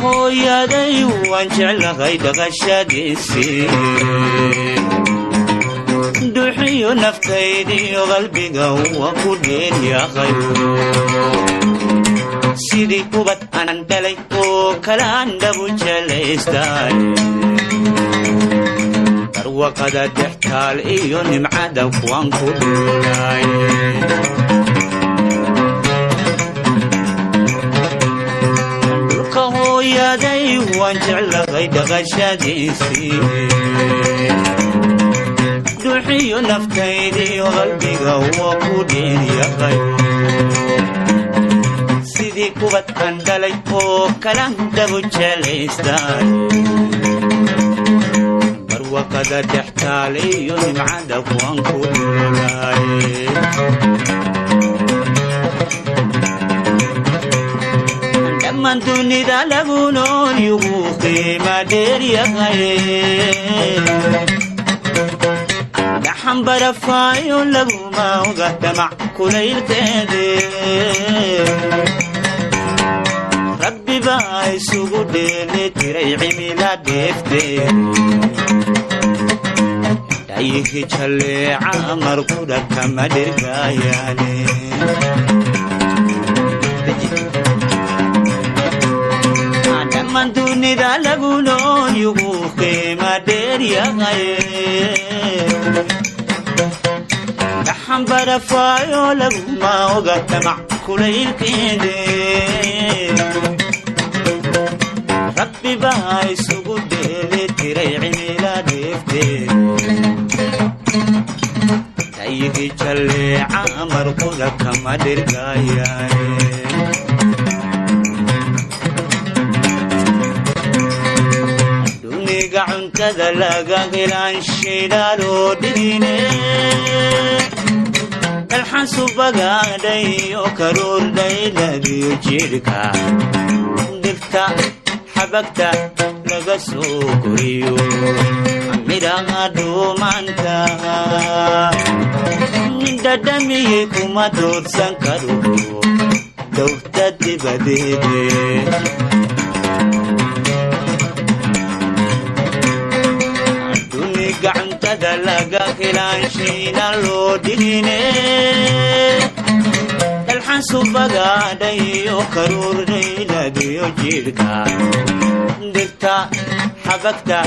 hooyaday waan jeclahay dhaqashadiisii duxiyo naftaydiyo qalbiga waa ku dheeryahay sidii kubad aanan dhalay oo kalaan dhabu jelaystay barwaqada dhextaal iyo nimcada waan ku dhuulay hooyaday waan jeclahay dhaqashadiisii duxiyo naftaydiyo qalbiga waa ku dheeryahay sidii kubad aan dhalay oo kalaan dhabu jelaystay barwaqada dhextaal iyo nimcada waan ku dhuulay dhammaan dunida lagu nool yugu qiima dheeryahay dhaxan barafaayo laguma oga damac kulaylkeede rabbi baa isugu dheelitiray cimila dheefteed dhayihi jalleeca markudha kama dhergaayaane dhammaan dunida lagu nool yugu qiima dheeryahay dhaxan barafaayo laguma oga damac kulaylkeede rabbi baa isugu dheelitiray cimila dheefteed dhayihi jalleeca markudha kama dhergaayaane cuntada laga helaan shidaaloo dhigine dalxan subagaadhay oo karuurdhayladiyo jidhka dhirta xabagta laga soo koriyo midhaha dhuumaanta dhadhamiyey kuma doorsan karo dowta dibadeede gacantada laga helaan shiidan loo dhigine dalxan subagaadhay oo karuurdhayladiyo jidhka dhirta xabagta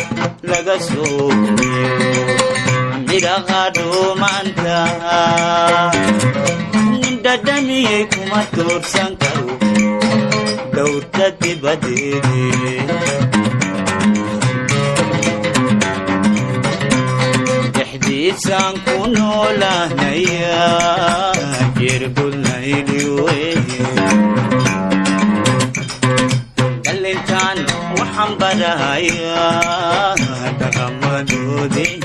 laga soo koriyo midhaha dhuumaanta dhadhamiyey kuma doorsan karo dowta dibadeede isaan ku noolahnaya jirgulnaydiwe dhalintaan waxaan barahaya dhaqamadoodii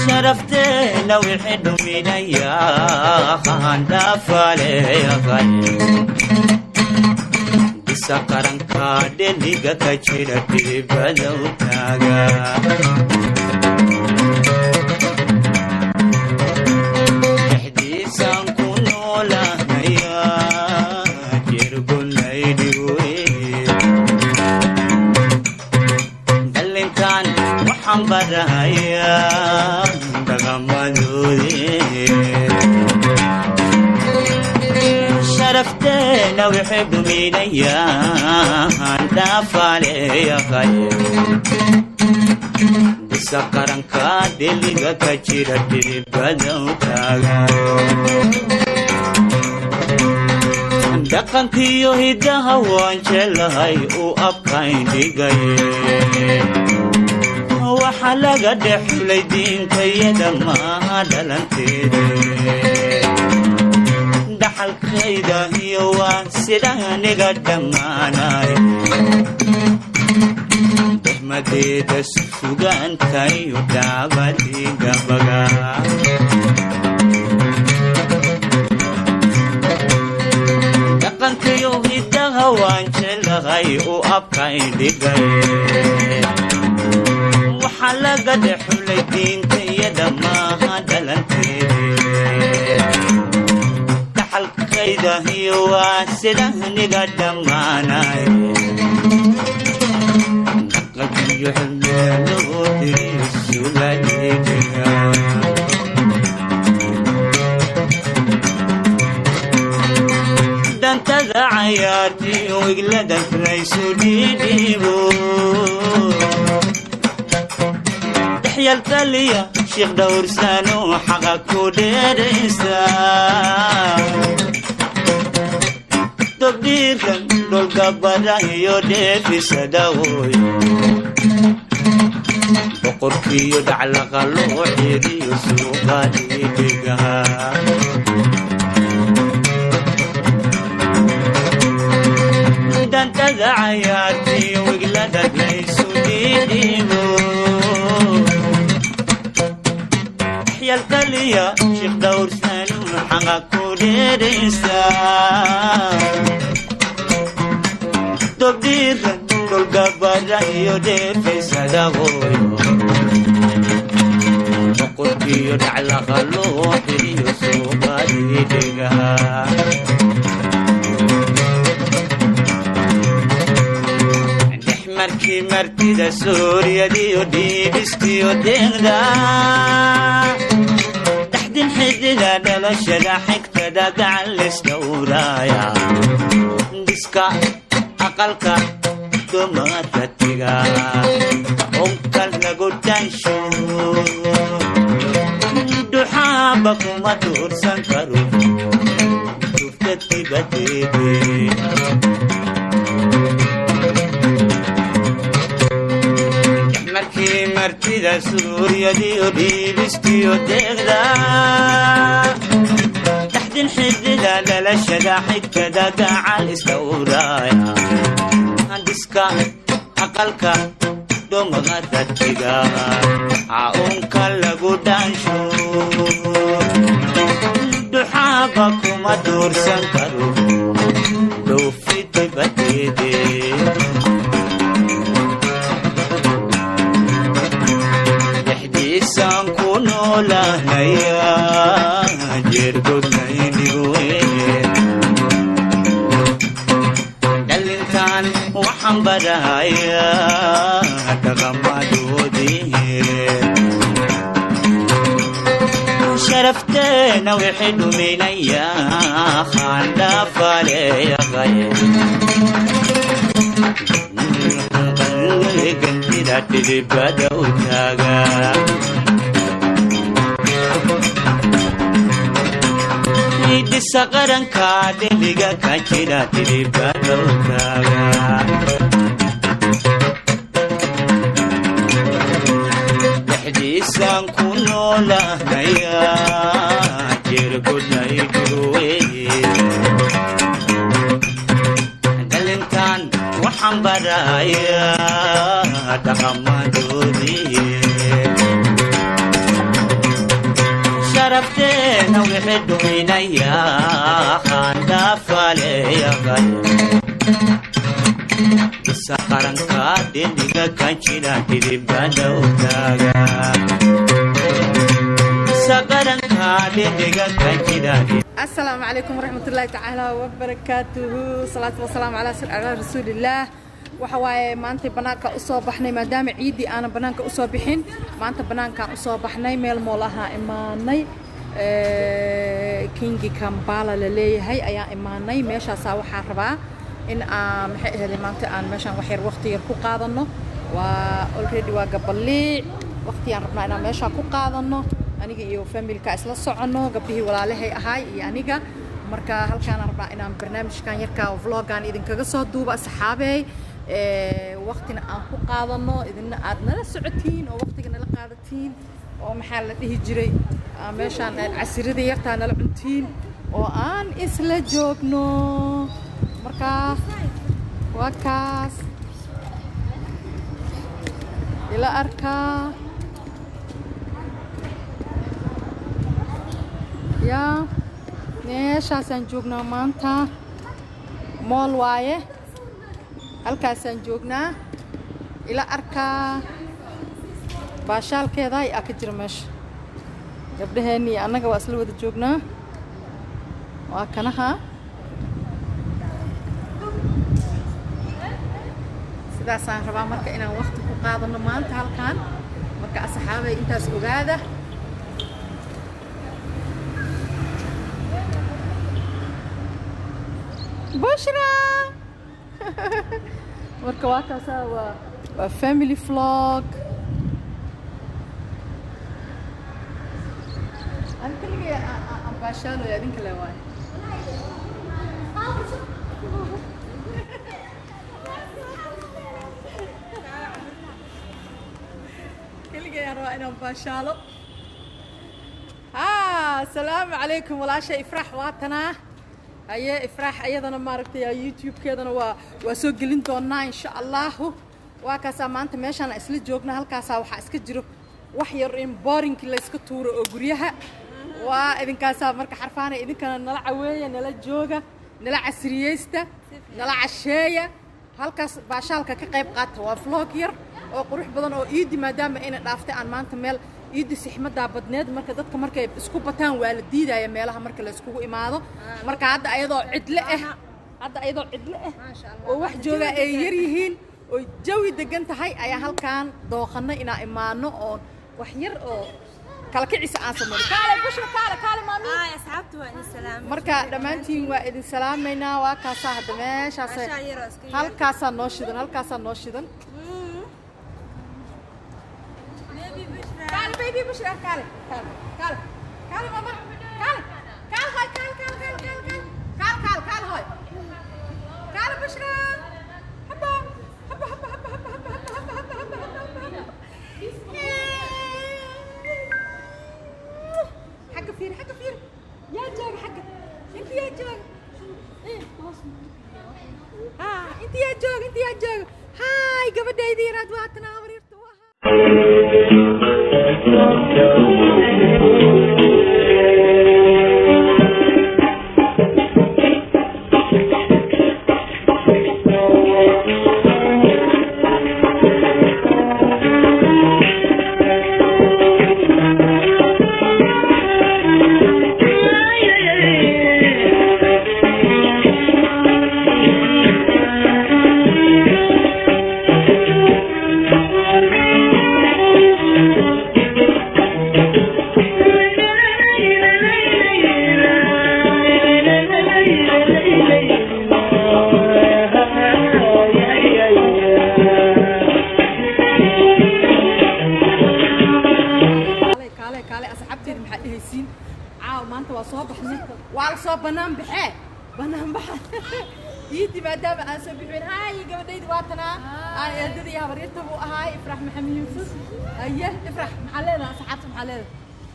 sharafteena wixii dhuminaya handhaafaleyahay qaranka dheliga ka jira dhibada u taaga dhexdiisaan ku noolahnaya jirgulnaydiwe dhalintaan waxaan barahaya dhaqamadoodii sharafteena wixii dhuminaya handhaafaleyahay bisa qaranka dheliga ka jira dhibada u taaga dhaqankiyo hiddaha waan jeclahay u abkayn dhigaye waxa laga dhexlay diintayada maaha dhalanteede dhaxalkayda iyo waa sida aniga dhammaanay dehmadeeda sugaantayo dhaabadigabaga dhaqankayo hiddaha وانشلغي وأبقى دقي وحلقة دحولي دينك يدا ما هدلنتي تحلق كيدا هي واسده نقدم معناي نقد يحلو دريس ولديتها دانتا عياتي وقلدك ليس ديديبو تحيا الكلية شيخ دور سانو حقك وديريسا تبديكا دول قبضا يودي في سداوي بقركي يدع لغلو حيري يسوقا ديديكا دانتا عياتي وقلدك ليس ديديبو تحيا الكلية شيخ دور سانو حقك وديريسا تبديكا دول قبضا يودي في سداوي بقركي يدع لغلو حيري يسوقا ديديكا markii martida suuriyadiyo dhiibistiyo deeqda dhaxdin xidida dhalashada xigtada gacan laysdhowraaya dhiska aqalka dumarka tiga onkal lagu dhansho duxaaba kuma tuursan karo tufta tibadeede markii martida suuriyadiyo dhiibistiyo deeqda dhaxdin xidida dhalashada xigtada gacal isdhowraaya dhiska aqalka dumarka tiga caunka lagu dhansho duxaaba kuma tuursan karo dhoofi dibadeede إسان كونو لهنيا جيركوت نيديوين دلنتان وحنبدايا تغمدو ديه شرفتنا وحدو منيا خان دافالي غير Dati pada utaga Idi sakaran ka deliga kachira dati pada utaga Dahdi sang kuno lahnaya Jirgud na iduwe Dalintan waxaan baraya dhaqamadoodii sharafteena wixii dhuminaya handhaafaleeyaqay isa qaranka deliga ka jira dhidibada utaaga isa qaranka deliga ka jira السلام عليكم ورحمة الله تعالى وبركاته صلاة والسلام على رسول الله وحواي ما أنت بناك أصابحني ما دام عيدي أنا بناك أصابحين ما أنت بناك أصابحني ميل مولاها إماني كينجي كامبالا للي هي أيا إماني ماشى سوا حربا إن هذه ما أنت أنا ماشى وحير وقتي يركو قاضنه وأولريدي وقبل لي وقتي أنا ربنا أنا ماشى كو قاضنه aniga iyo familka isla socono gabdhihii walaalahay ahay iyo aniga marka halkaan rabaa inaan barnaamijkan yarka vlogan idinkaga soo duuba asxaabay waqtina aan ku qaadano idina aad nala socotiin oo waqtiga nala qaadatiin oo maxaa la dhihi jiray meeshaan casirada yarta nala cuntiin oo aan isla joogno marka waa kaas ila arkaa يا نيش عشان جوجنا مانتا مول وايه halkaasaan joognaa ila arkaa baashaalkeeda ay ka jira meesha gabdhaheennii annaga waa isla wada joognaa waa kanaha sidaasaan rabaa marka inaan waqti ku qaadano maanta halkaan marka asxaabay intaas ogaada bushra marka waa kaasaa waa family vlog أنا كل شيء أم باشالو يا دين كله واي. كل شيء أروح أنا أم باشالو. السلام عليكم ولا شيء إفرح واتنا. هيا إفرح أيضا ما ركت يا يوتيوب كذا وسوق لينتونا إن شاء الله. وكاسا ما أنت ماشي أنا أسلي جوجنا هالكاسا وحاسك جرو وحير إن بارين كلا يسكتور أجريها. وإذا كاسا مرك حرفانة إذا كان نلع عوية نلع جوجا نلع عسريستا نلع عشاية هالكاس باشالك كقيب قات وفلوكير أو قروح بدن أو إيدي ما دام إن دافت عن ما أنت مال إيدي سحمة دابدناد مرك دتك مرك إسكوبتان والدي دا يميلها مرك الإسكوب إماده مرك عدا أيضا عدلة عدا أيضا عدلة ما شاء الله وواحد جوجا يريهين وجوي دقنت هاي أيها هالكان دوخنا إنا إمانه أو وحير أو kala kicisa aan sameeyo kale bushra kale maami asxaabtu waa idin salaam marka dhamaantiin waa idin salaameynaa waa kaasa hadda meeshaas halkaas noo shidan baby bushra kale mama kale hoy kale bushra haba حق فير يا جاك حق انت يا جاك ايه خلاص انت يا جاك هاي قبديدي رادواتنا وريرتوها بنام بحه يدي ما دام أنا سبحين هاي قبل واتنا أنا يدي يا بريت أبو هاي إفرح محمد يوسف أيه إفرح محلنا صحات محلنا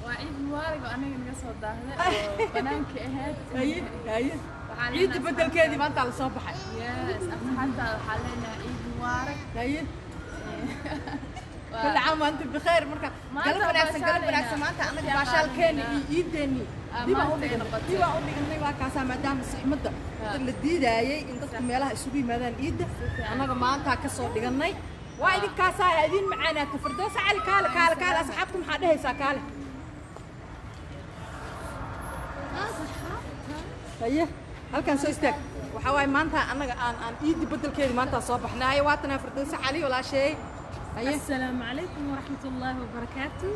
وعيد مبارك وأنا نقص الظهر بنام كأهات أيه عيد بدل كذي ما أنت على صباح يس حتى حلنا عيد مبارك أيه كل عام وأنت بخير مركب قلب بالعكس ما أنت عندك باشال كان يدني دي أقولي إني واقع ما دام الصحمة اللي دايي إن تصل ميلها السوبي ماذا إيد أنا ما أنت كسر دقني وايد كاسة هذين معنا تفردوس على كال أصحابكم حدا هي ساكال أيه هل كان سويستك وحواي ما أنت أنا إيد بدل كذي ما أنت صباحنا هاي واتنا فردوس علي ولا شيء السلام عليكم ورحمة الله وبركاته.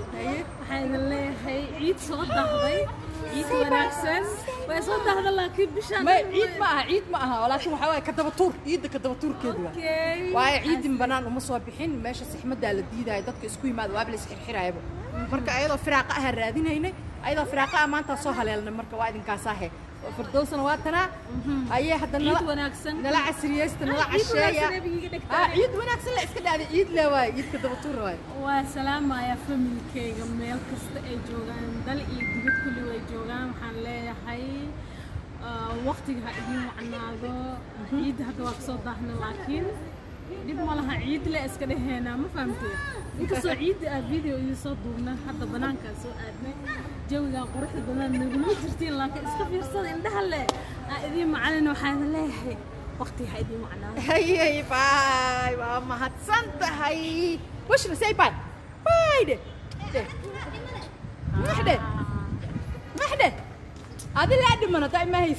وحين الله عيد صوت ضهضي عيد وناسن وصوت ضهض الله كيف بشان ما عيد معها ولكن حواي كدبتور عيد كدبتور كده واي عيد من بنان ومصوبحين ماشي سحمد على الديد هاي دتك اسكو يماد وابل سحر حرايبو marka ayado firaaqaha raadinayna ayado firaaqa maanta soo haleelna marka waa idin kaasahay فردوسنا واتنا أيه حتى نلا عسريست نلا عشاية عيد وناكسن لا إسكت هذا عيد لا واي عيد كده بطور واي وسلام يا فمي كي جميل كست جوجان دل عيد بيت كل واي جوجان حلا حي وقتي هايدين وعناغو عيد هذا وقصد دهنا لكن دي مالها عيد لا إسكت هنا ما فهمتي إنك عيد فيديو يصدقنا حتى بنانك سؤالنا جوجا قرح بدنا نقول جرتين لكن إسكت يرصد إن ده هلا إذا معنا وحنا لا waqtiga ha idin wacnaado هي باي ماما هتصنت هي وش نسي باي باي ده محدة محدة هذه اللي عندي منها طيب ما هي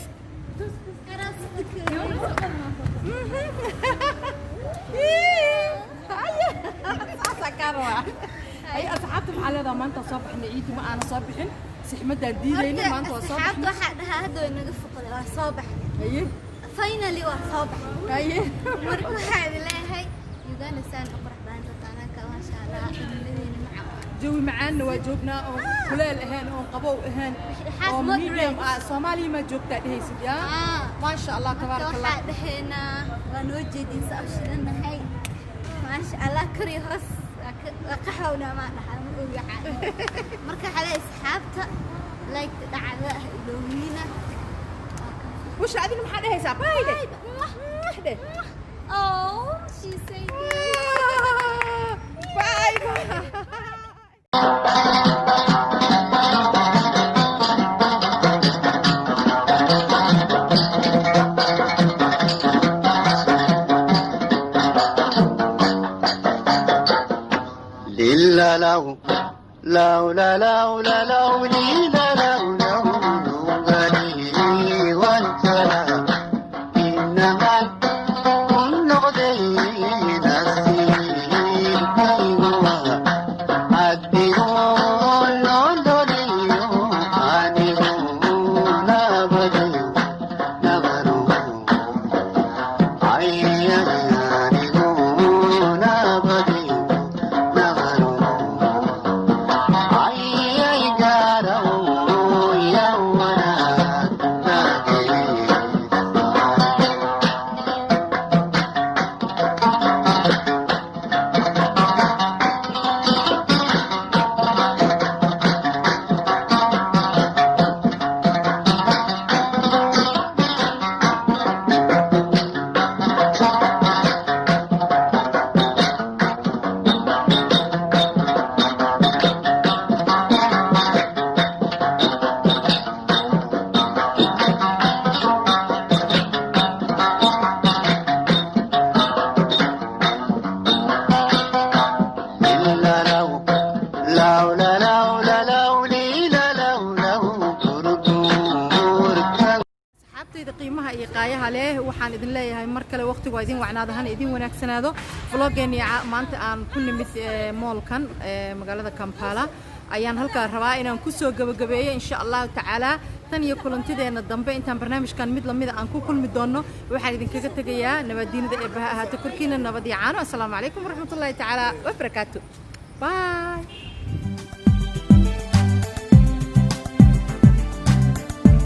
أي أصحابتي محلها ما أنت صبح نعيدي ما أنا صبحين سحمدها ديني ما أنت صبح أصحاب واحد هذا نقف قدر صباح أيه فاينلي وصباح أيه مركو هذا لا هي يقال سان أقرح بان تانا ما شاء الله الذين معه جوي معانا وجوبنا كلال أهان وقبو أهان وميديم صومالي ما جوبت هي سيديا ما شاء الله تبارك الله واحد هنا ونوجد سأشيلنا هاي ما شاء الله كريهوس قحونا ما نحن مركا على أصحابته لايك دعوة إلهينا وش هذه المحل هي ساب هايدة وحدة Oh she said باي ليلا لو لو لا لو لا لو ليلا لو لو غني وانت إنما كل غدي نسير كيما عديون لوليون عنيون نبدي نبرو عيانيون نبدي نبرو qiimaha iyo qaayaha leh waxaan idin leeyahay mar kale waqtigu waa idin wacnaadahan idin wanaagsanaado vloggeeni maanta aan ku nimid moolkan magaalada Kampala ayaan halkaa rabaa inaan ku soo gabagabeeyo insha Allah tacaala tan iyo kulantideena dambe intaan barnaamijkan mid lamid aan ku kulmi doono waxaan idin kaga tagayaa nabadiinada ee baha ahaato korkiina nabad iyo caano assalaamu calaykum waraxmatullaahi tacaala wa barakaatu bye